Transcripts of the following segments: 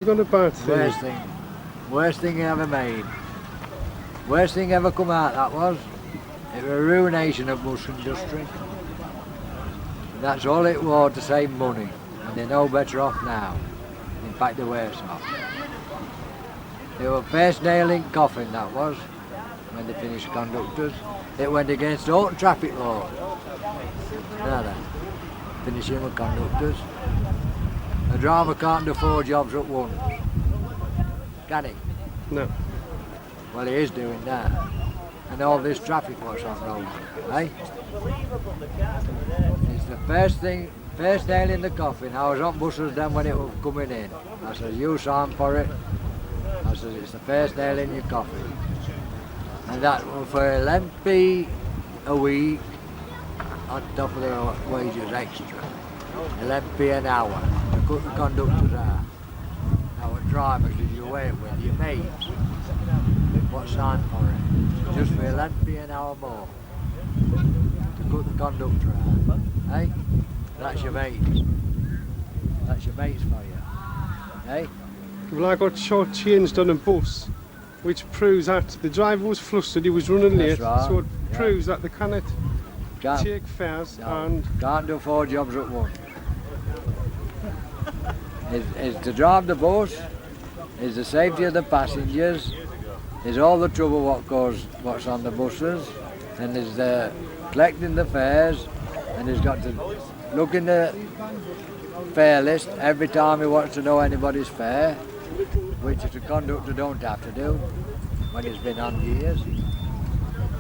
Got a bad thing. Worst thing ever made. Worst thing ever come out, that was. It was a ruination of bus industry. And that's all it was, to save money. And they're no better off now. In fact, they're worse off. They were first nail in coffin, that was, when they finished conductors. It went against all traffic law. Now then, finishing with conductors. A driver can't do 4 jobs at once, can he? No. Well, he is doing that. And all this traffic what's on road, eh? It's the first nail in the coffin. I was on buses then when it was coming in. I said, you signed for it. I said, it's the first nail in your coffin. And that was for 11p a week on top of the wages extra. 11p an hour. Cut the conductors out. Now what drivers did you work with? Your mates. What signed for it? Just for 11p an hour more. To cut the conductor out. Eh? That's your mates. That's your mates for you. Eh? Well, I got short-changed on a bus, which proves that the driver was flustered, he was running late, right. so it proves that they cannot take fares and... Can't do 4 jobs at once. Is to drive the bus, is the safety of the passengers, is all the trouble what's on the buses, and is the collecting the fares, and he's got to look in the fare list every time he wants to know anybody's fare, which the conductor don't have to do when he's been on years.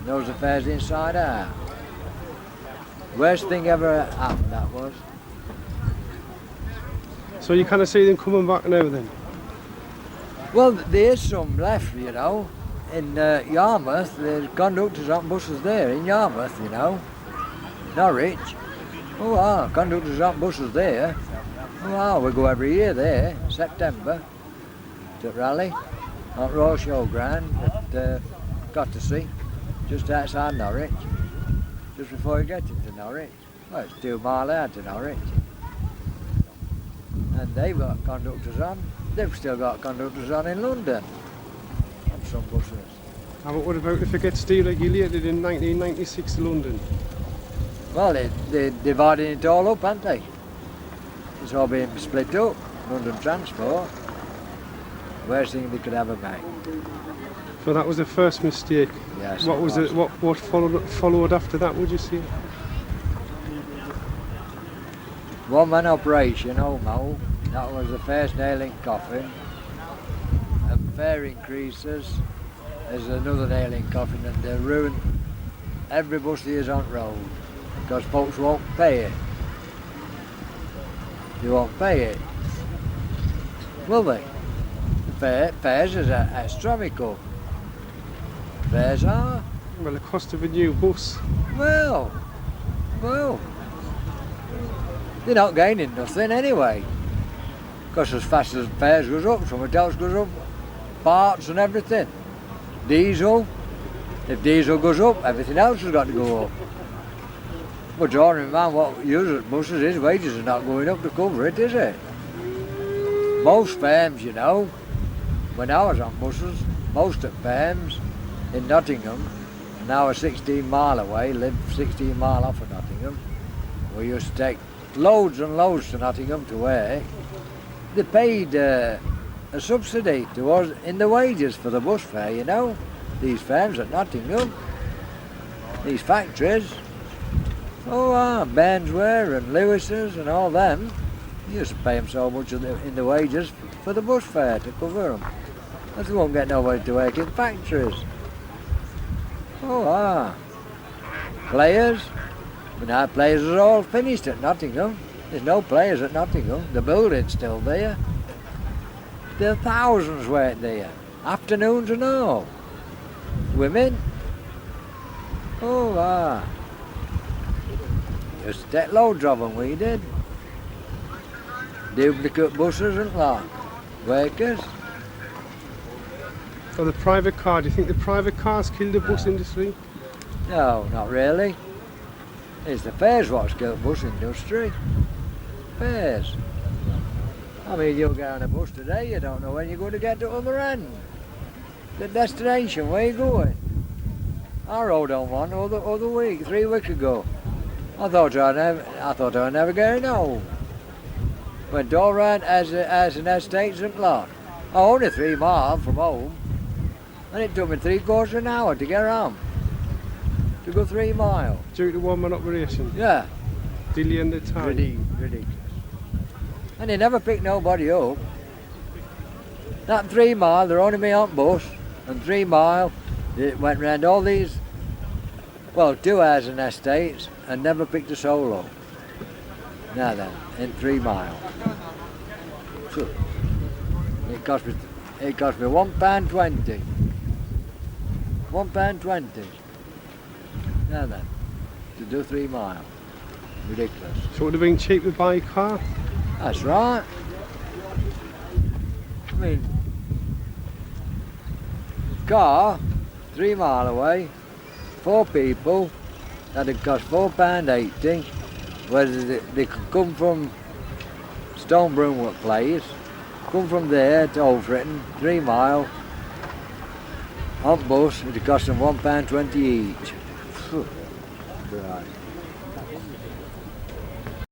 Knows the fares inside out. Worst thing ever happened, that was. So you kind of see them coming back now then? Well, there is some left, you know. In Yarmouth, there's conductors on buses there, in Yarmouth, you know. Norwich. Oh, conductors on buses there. Oh, we go every year there, September, to rally, on Royal Showground at Cottersea, just outside Norwich, just before you get into Norwich. Well, it's 2 miles out to Norwich. And they've got conductors on. They've still got conductors on in London, on some buses. But what about if it gets deregulated in 1996 London? Well, they're dividing it all up, aren't they? It's all being split up, London Transport. Worst thing they could ever make. So that was the first mistake. Yes. What was it? What followed after that, would you say? One-man operation, OMO. That was the first nail in coffin. And fare increases. There's another nail in coffin, and they ruin every bus that is on road because folks won't pay it. They won't pay it. Will they? The fares is astronomical. Fares are. Well, the cost of a new bus. Well. They're not gaining nothing anyway. Because as fast as fares goes up, something else goes up. Parts and everything. Diesel. If diesel goes up, everything else has got to go up. But drawing man what uses buses is wages are not going up to cover it, is it? Most firms, you know, when I was on buses, most of firms in Nottingham, and I was 16 mile away, lived 16 mile off of Nottingham, we used to take loads and loads to Nottingham to work. They paid a subsidy towards in the wages for the bus fare, you know. These firms at Nottingham, these factories. Oh, Bairnswear and Lewis's and all them, you used to pay them so much in the wages for the bus fare to cover them. Because they won't get nobody to work in factories. Oh, players. But now players are all finished at Nottingham. There's no players at Nottingham. The building's still there. There are thousands work there. Afternoons and all. Women. Oh, Used to take loads of them, we did. Duplicate buses and like. Workers. Or the private car, do you think the private cars killed the bus industry? No, not really. It's the fares what's killed bus industry. Fares. I mean, you'll get on a bus today, you don't know when you're going to get to the other end. The destination, where you going? I rode on one other week, 3 weeks ago. I thought I'd never get home. Went all round as an estate St. Cloud. Only 3 miles from home, and it took me 3/4 of an hour to get home. To go 3 miles. Due to one-man operation. Yeah, Delaying the time. ridiculous. And they never picked nobody up. That 3 mile, they're only me on bus, and 3 mile, they went round all these, well, 2 housing estates, and never picked a soul up. Now then, in 3 miles. So, it cost me £1.20. £1.20. Now then, to do 3 miles. Ridiculous. So it would have been cheaper to buy a car. That's right. I mean, car, 3 mile away, 4 people, that'd cost £4.80. Whether they could come from Stone Broomwood Place, come from there to Old Fritton, 3 mile, on bus, it'd cost them £1.20 each. Right.